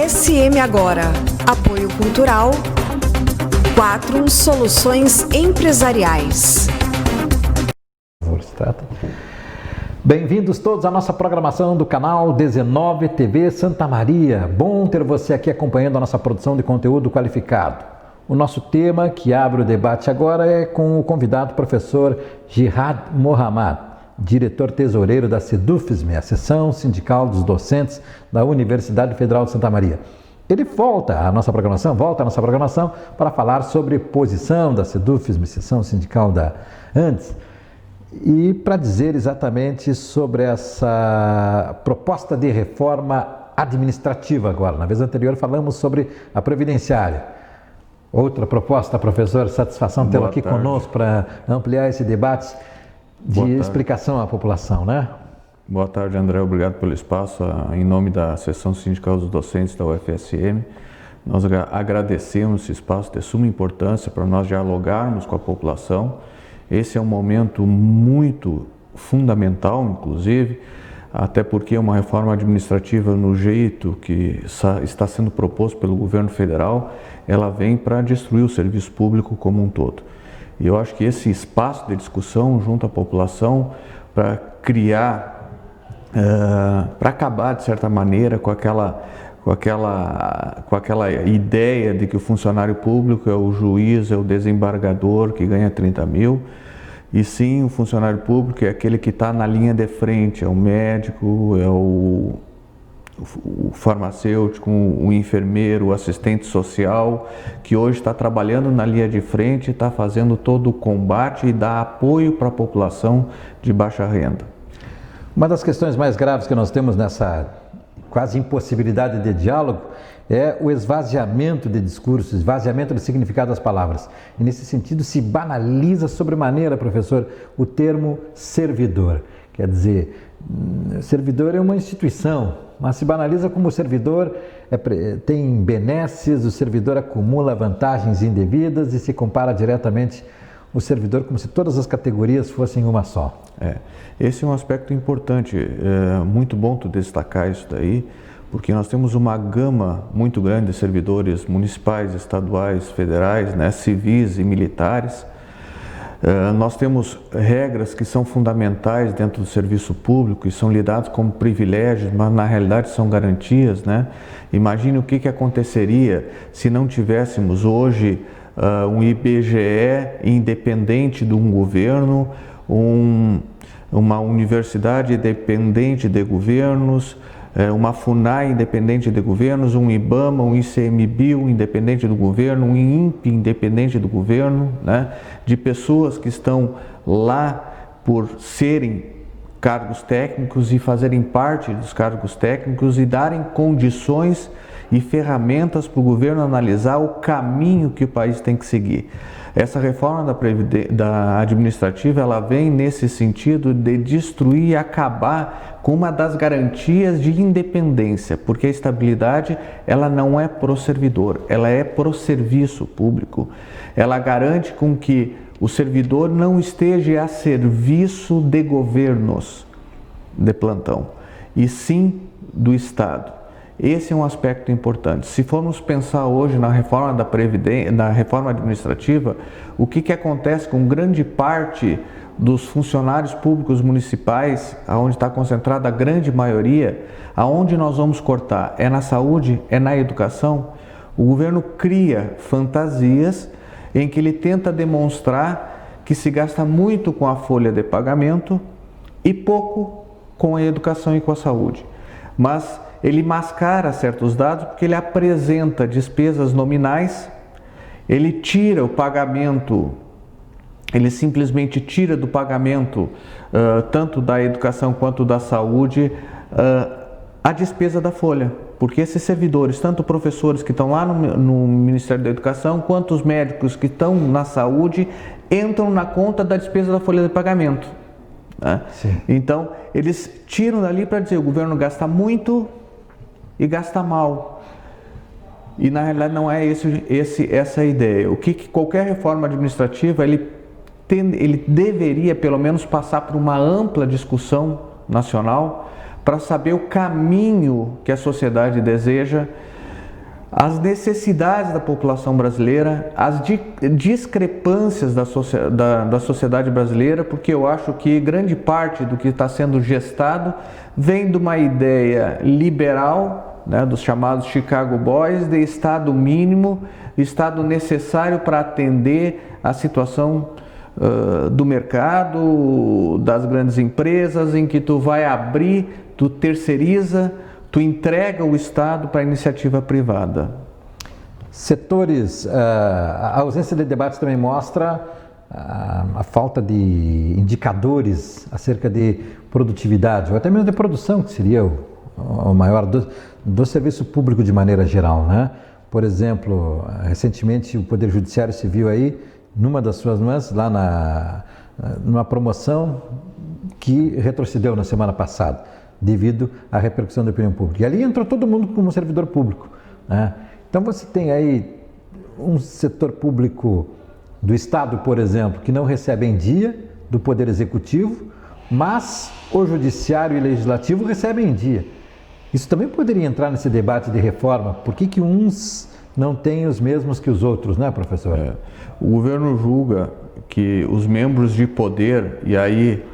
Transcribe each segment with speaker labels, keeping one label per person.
Speaker 1: UFSM Agora. Apoio Cultural. 4 Soluções Empresariais.
Speaker 2: Bem-vindos todos à nossa programação do canal 19 TV Santa Maria. Bom ter você aqui acompanhando a nossa produção de conteúdo qualificado. O nosso tema que abre o debate agora é com o convidado professor Jihad Mohammad, diretor tesoureiro da SEDUFSM, a Seção Sindical dos Docentes da Universidade Federal de Santa Maria. Ele volta à nossa programação para falar sobre posição da SEDUFSM, Seção Sindical da ANDES, e para dizer exatamente sobre essa proposta de reforma administrativa agora. Na vez anterior falamos sobre a previdenciária. Outra proposta, professor, satisfação tê-lo aqui conosco para ampliar esse debate de explicação à população, né?
Speaker 3: Boa tarde, André. Obrigado pelo espaço. Em nome da Seção Sindical dos Docentes da UFSM, nós agradecemos esse espaço de suma importância para nós dialogarmos com a população. Esse é um momento muito fundamental, inclusive, até porque é uma reforma administrativa no jeito que está sendo proposto pelo governo federal, ela vem para destruir o serviço público como um todo. E eu acho que esse espaço de discussão junto à população para criar, para acabar de certa maneira com aquela ideia de que o funcionário público é o juiz, é o desembargador que ganha 30 mil, e sim o funcionário público é aquele que está na linha de frente, é o médico, é o farmacêutico, o enfermeiro, o assistente social, que hoje está trabalhando na linha de frente, está fazendo todo o combate e dá apoio para a população de baixa renda.
Speaker 2: Uma das questões mais graves que nós temos nessa quase impossibilidade de diálogo é o esvaziamento de discursos, esvaziamento do significado das palavras. E nesse sentido se banaliza sobremaneira, professor, o termo servidor. Quer dizer, servidor é uma instituição, mas se banaliza como o servidor tem benesses, o servidor acumula vantagens indevidas e se compara diretamente o servidor como se todas as categorias fossem uma só.
Speaker 3: Esse é um aspecto importante, muito bom tu destacar isso daí, porque nós temos uma gama muito grande de servidores municipais, estaduais, federais, né, civis e militares. Nós temos regras que são fundamentais dentro do serviço público e são lidados como privilégios, mas na realidade são garantias, né? Imagine o que aconteceria se não tivéssemos hoje um IBGE independente de um governo, uma universidade independente de governos, uma FUNAI independente de governos, um IBAMA, um ICMBio independente do governo, um INPE independente do governo, né? De pessoas que estão lá por serem cargos técnicos e fazerem parte dos cargos técnicos e darem condições e ferramentas para o governo analisar o caminho que o país tem que seguir. Essa reforma da administrativa, ela vem nesse sentido de destruir e acabar com uma das garantias de independência, porque a estabilidade, ela não é pro servidor, ela é pro serviço público. Ela garante com que o servidor não esteja a serviço de governos de plantão, e sim do Estado. Esse é um aspecto importante. Se formos pensar hoje na reforma na reforma administrativa, o que acontece com grande parte dos funcionários públicos municipais, aonde está concentrada a grande maioria, aonde nós vamos cortar? É na saúde? É na educação? O governo cria fantasias em que ele tenta demonstrar que se gasta muito com a folha de pagamento e pouco com a educação e com a saúde. Mas ele mascara certos dados porque ele apresenta despesas nominais, ele tira o pagamento, ele simplesmente tira do pagamento, tanto da educação quanto da saúde, a despesa da folha. Porque esses servidores, tanto professores que estão lá no Ministério da Educação, quanto os médicos que estão na saúde, entram na conta da despesa da folha de pagamento. Né? Então, eles tiram dali para dizer, o governo gasta muito e gasta mal. E na realidade não é essa a ideia. O que qualquer reforma administrativa, ele deveria pelo menos passar por uma ampla discussão nacional para saber o caminho que a sociedade deseja as necessidades da população brasileira, as discrepâncias da sociedade brasileira, porque eu acho que grande parte do que está sendo gestado vem de uma ideia liberal, né, dos chamados Chicago Boys, de Estado mínimo, Estado necessário para atender a situação do mercado, das grandes empresas, em que tu vai abrir, tu terceiriza, tu entrega o Estado para a iniciativa privada.
Speaker 2: Setores, a ausência de debates também mostra a falta de indicadores acerca de produtividade, ou até mesmo de produção, que seria o maior do serviço público de maneira geral, né? Por exemplo, recentemente o Poder Judiciário se viu aí, numa das suas nuances, lá numa promoção que retrocedeu na semana passada, devido à repercussão da opinião pública. E ali entrou todo mundo como servidor público, né? Então você tem aí um setor público do Estado, por exemplo, que não recebe em dia do Poder Executivo, mas o Judiciário e o Legislativo recebem em dia. Isso também poderia entrar nesse debate de reforma. Por que uns não têm os mesmos que os outros, né, professor?
Speaker 3: O governo julga que os membros de poder, e aí,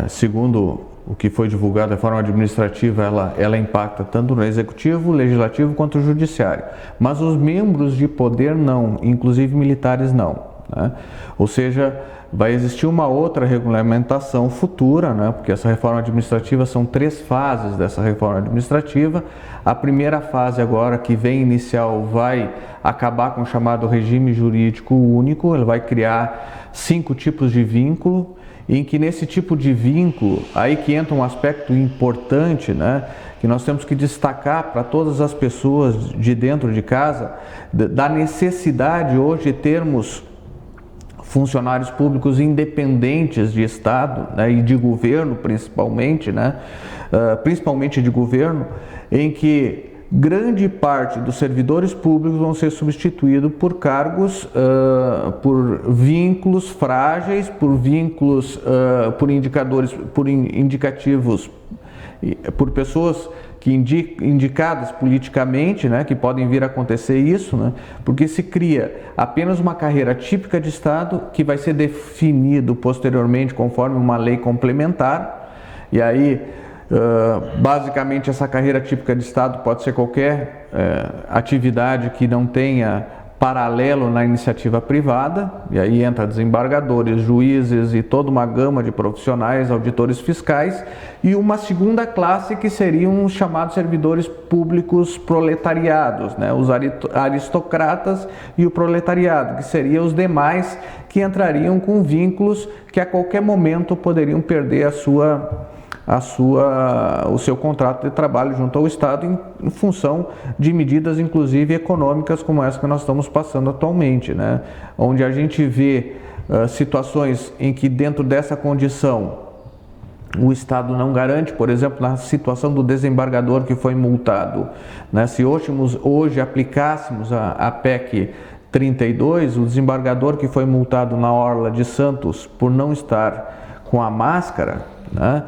Speaker 3: segundo o que foi divulgado, a reforma administrativa, ela impacta tanto no Executivo, Legislativo quanto no Judiciário. Mas os membros de poder não, inclusive militares não, né? Ou seja, vai existir uma outra regulamentação futura, né? Porque essa reforma administrativa, são 3 fases dessa reforma administrativa. A primeira fase agora, que vem inicial, vai acabar com o chamado regime jurídico único, ele vai criar 5 tipos de vínculo, em que nesse tipo de vínculo, aí que entra um aspecto importante, né, que nós temos que destacar para todas as pessoas de dentro de casa, da necessidade hoje de termos funcionários públicos independentes de Estado, né, e de governo principalmente, né, principalmente de governo, em que grande parte dos servidores públicos vão ser substituídos por cargos, por vínculos frágeis, por vínculos, por indicadores, por indicativos, por pessoas que indicadas politicamente, né, que podem vir a acontecer isso, né, porque se cria apenas uma carreira típica de Estado que vai ser definido posteriormente conforme uma lei complementar, e aí basicamente essa carreira típica de Estado pode ser qualquer atividade que não tenha paralelo na iniciativa privada, e aí entra desembargadores, juízes e toda uma gama de profissionais, auditores fiscais, e uma segunda classe que seriam os chamados servidores públicos proletariados, né? Os aristocratas e o proletariado, que seriam os demais que entrariam com vínculos que a qualquer momento poderiam perder o seu contrato de trabalho junto ao Estado em função de medidas, inclusive econômicas, como essa que nós estamos passando atualmente, né? Onde a gente vê situações em que dentro dessa condição o Estado não garante, por exemplo, na situação do desembargador que foi multado, né? Se hoje aplicássemos a PEC 32, o desembargador que foi multado na Orla de Santos por não estar com a máscara, né?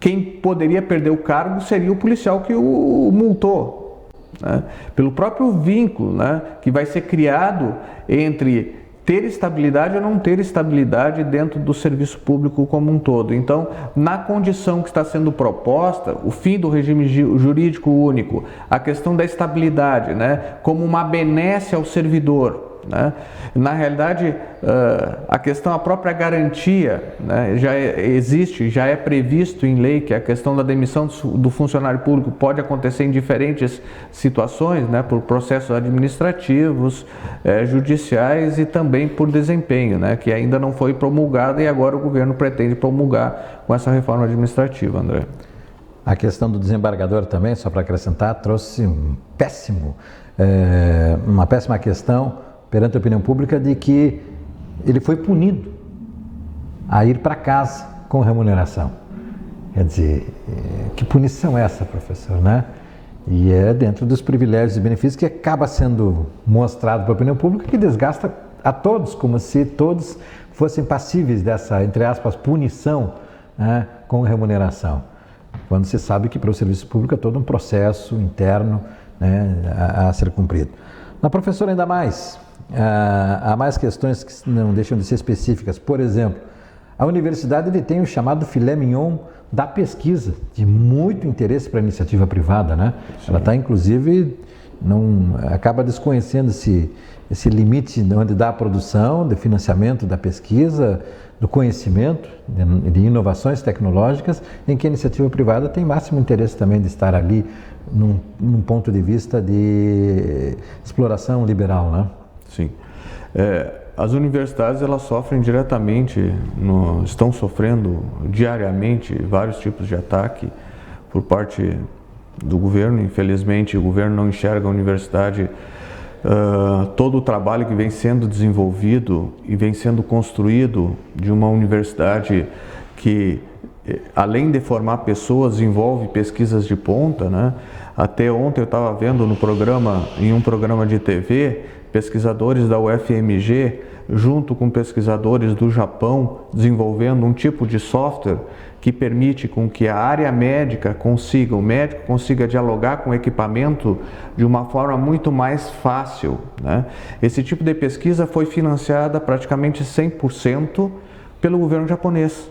Speaker 3: Quem poderia perder o cargo seria o policial que o multou, né? Pelo próprio vínculo, né, que vai ser criado entre ter estabilidade ou não ter estabilidade dentro do serviço público como um todo. Então, na condição que está sendo proposta, o fim do regime jurídico único, a questão da estabilidade, né, como uma benesse ao servidor, né? Na realidade, a própria garantia, né, já existe, já é previsto em lei que a questão da demissão do funcionário público pode acontecer em diferentes situações, né, por processos administrativos, judiciais e também por desempenho, né, que ainda não foi promulgada e agora o governo pretende promulgar com essa reforma administrativa, André.
Speaker 2: A questão do desembargador também, só para acrescentar, trouxe uma péssima questão perante a opinião pública de que ele foi punido a ir para casa com remuneração. Quer dizer, que punição é essa, professor, né? E é dentro dos privilégios e benefícios que acaba sendo mostrado para a opinião pública, que desgasta a todos, como se todos fossem passíveis dessa, entre aspas, punição, né, com remuneração. quando se sabe que para o serviço público é todo um processo interno, né, a ser cumprido. Na professora, ainda mais, há mais questões que não deixam de ser específicas. Por exemplo, a universidade tem o chamado filé mignon da pesquisa, de muito interesse para a iniciativa privada, né? Sim. Ela está, inclusive, acaba desconhecendo esse limite onde dá a produção, de financiamento da pesquisa, do conhecimento, de inovações tecnológicas, em que a iniciativa privada tem máximo interesse também de estar ali num ponto de vista de exploração liberal, né?
Speaker 3: Sim. As universidades, elas sofrem diretamente, estão sofrendo diariamente vários tipos de ataque por parte do governo. Infelizmente, o governo não enxerga a universidade, todo o trabalho que vem sendo desenvolvido e vem sendo construído de uma universidade que, além de formar pessoas, envolve pesquisas de ponta, né? Até ontem eu estava vendo em um programa de TV, pesquisadores da UFMG, junto com pesquisadores do Japão, desenvolvendo um tipo de software que permite com que a área médica o médico consiga dialogar com o equipamento de uma forma muito mais fácil, né? Esse tipo de pesquisa foi financiada praticamente 100% pelo governo japonês.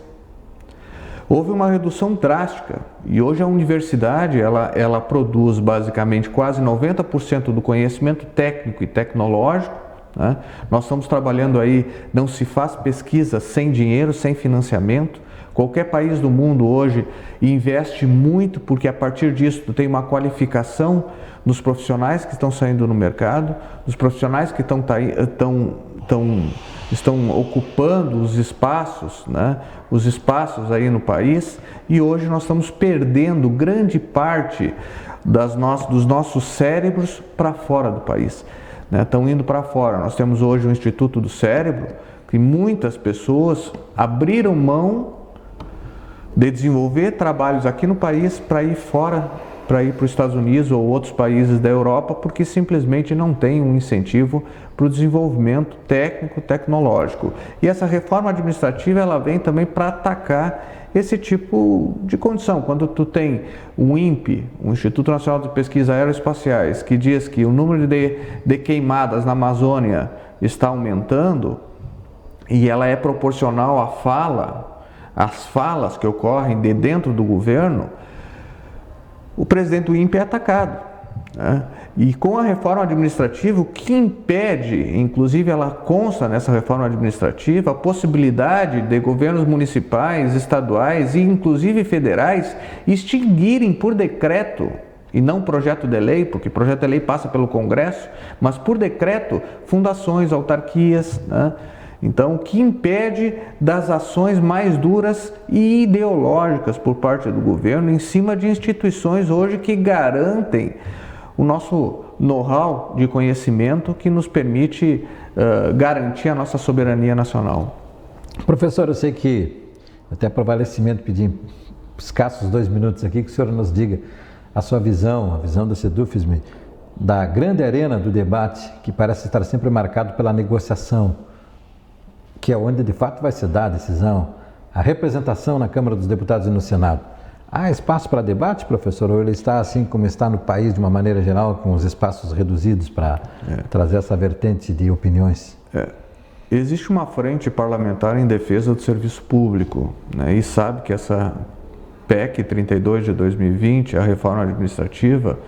Speaker 3: Houve uma redução drástica e hoje a universidade ela produz basicamente quase 90% do conhecimento técnico e tecnológico, né? Nós estamos trabalhando aí, não se faz pesquisa sem dinheiro, sem financiamento. Qualquer país do mundo hoje investe muito porque a partir disso tu tem uma qualificação dos profissionais que estão saindo no mercado, dos profissionais que estão ocupando os espaços, né? Os espaços aí no país, e hoje nós estamos perdendo grande parte dos nossos cérebros para fora do país, né? Estão indo para fora. Nós temos hoje o Instituto do Cérebro, que muitas pessoas abriram mão de desenvolver trabalhos aqui no país para ir fora, para ir para os Estados Unidos ou outros países da Europa, porque simplesmente não tem um incentivo para o desenvolvimento técnico, tecnológico. E essa reforma administrativa, ela vem também para atacar esse tipo de condição. Quando tu tem o INPE, o Instituto Nacional de Pesquisas Aeroespaciais, que diz que o número de queimadas na Amazônia está aumentando, e ela é proporcional às falas que ocorrem de dentro do governo, o presidente do INPE é atacado, né? E com a reforma administrativa, o que impede, inclusive ela consta nessa reforma administrativa, a possibilidade de governos municipais, estaduais e inclusive federais extinguirem por decreto, e não projeto de lei, porque projeto de lei passa pelo Congresso, mas por decreto, fundações, autarquias, né? Então, o que impede das ações mais duras e ideológicas por parte do governo em cima de instituições hoje que garantem o nosso know-how de conhecimento que nos permite garantir a nossa soberania nacional.
Speaker 2: Professor, eu sei que, até para valecimento, pedi escassos 2 minutos aqui, que o senhor nos diga a sua visão, a visão da SEDUFISM, da grande arena do debate, que parece estar sempre marcado pela negociação, que é onde de fato vai se dar a decisão, a representação na Câmara dos Deputados e no Senado. Há espaço para debate, professor, ou ele está assim como está no país de uma maneira geral, com os espaços reduzidos para trazer essa vertente de opiniões?
Speaker 3: Existe uma frente parlamentar em defesa do serviço público, né? E sabe que essa PEC 32 de 2020, a reforma administrativa,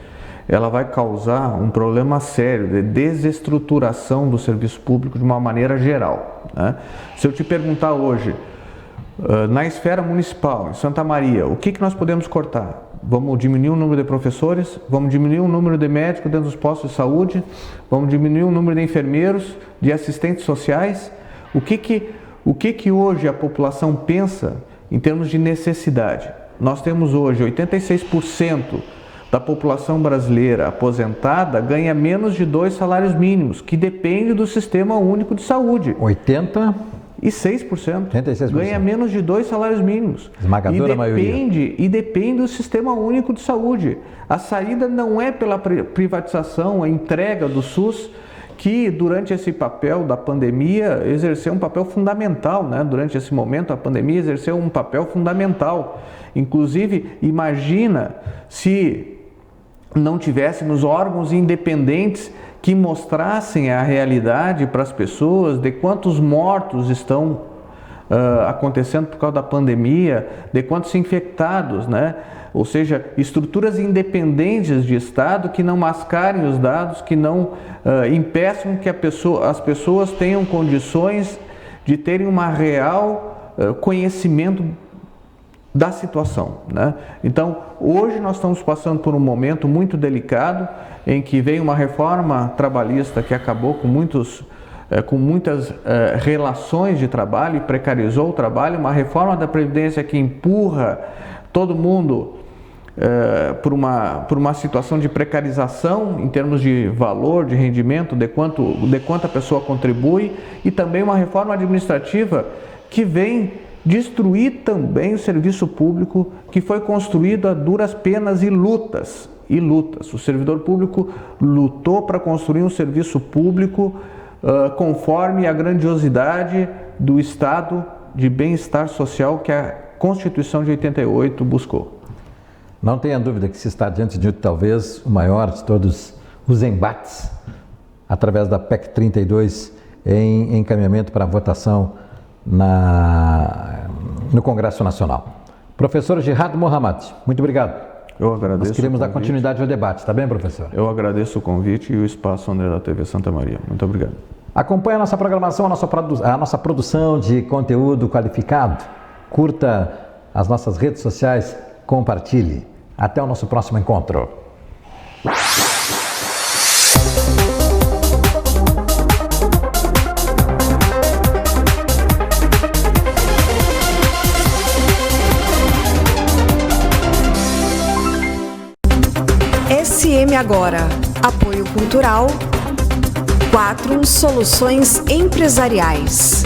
Speaker 3: ela vai causar um problema sério de desestruturação do serviço público de uma maneira geral, né? Se eu te perguntar hoje, na esfera municipal, em Santa Maria, o que nós podemos cortar? Vamos diminuir o número de professores, vamos diminuir o número de médicos dentro dos postos de saúde, vamos diminuir o número de enfermeiros, de assistentes sociais. O que hoje a população pensa em termos de necessidade? Nós temos hoje 86% da população brasileira aposentada ganha menos de 2 salários mínimos, que depende do Sistema Único de Saúde.
Speaker 2: 86%.
Speaker 3: 86%. Ganha menos de 2 salários mínimos.
Speaker 2: Esmagadora maioria.
Speaker 3: E depende do Sistema Único de Saúde. A saída não é pela privatização, a entrega do SUS, que durante esse papel da pandemia exerceu um papel fundamental, né? Durante esse momento a pandemia exerceu um papel fundamental. Inclusive, imagina se não tivéssemos órgãos independentes que mostrassem a realidade para as pessoas de quantos mortos estão acontecendo por causa da pandemia, de quantos infectados, né? Ou seja, estruturas independentes de Estado que não mascarem os dados, que não impeçam que as pessoas tenham condições de terem uma real conhecimento da situação, né? Então, hoje nós estamos passando por um momento muito delicado em que veio uma reforma trabalhista que acabou com muitas relações de trabalho e precarizou o trabalho, uma reforma da Previdência que empurra todo mundo por uma situação de precarização em termos de valor, de rendimento, de quanto a pessoa contribui, e também uma reforma administrativa que vem destruir também o serviço público que foi construído a duras penas e lutas. O servidor público lutou para construir um serviço público conforme a grandiosidade do estado de bem-estar social que a Constituição de 88 buscou.
Speaker 2: Não tenha dúvida que se está diante de talvez o maior de todos os embates através da PEC 32 em encaminhamento para votação no Congresso Nacional. Professor Gerardo Mohammad, muito obrigado.
Speaker 3: Eu agradeço.
Speaker 2: Nós queremos dar continuidade ao debate, tá bem, professor?
Speaker 3: Eu agradeço o convite e o espaço André da TV Santa Maria. Muito obrigado.
Speaker 2: Acompanhe a nossa programação, a nossa produção de conteúdo qualificado. Curta as nossas redes sociais, compartilhe. Até o nosso próximo encontro.
Speaker 1: SM Agora. Apoio Cultural. 4 Soluções Empresariais.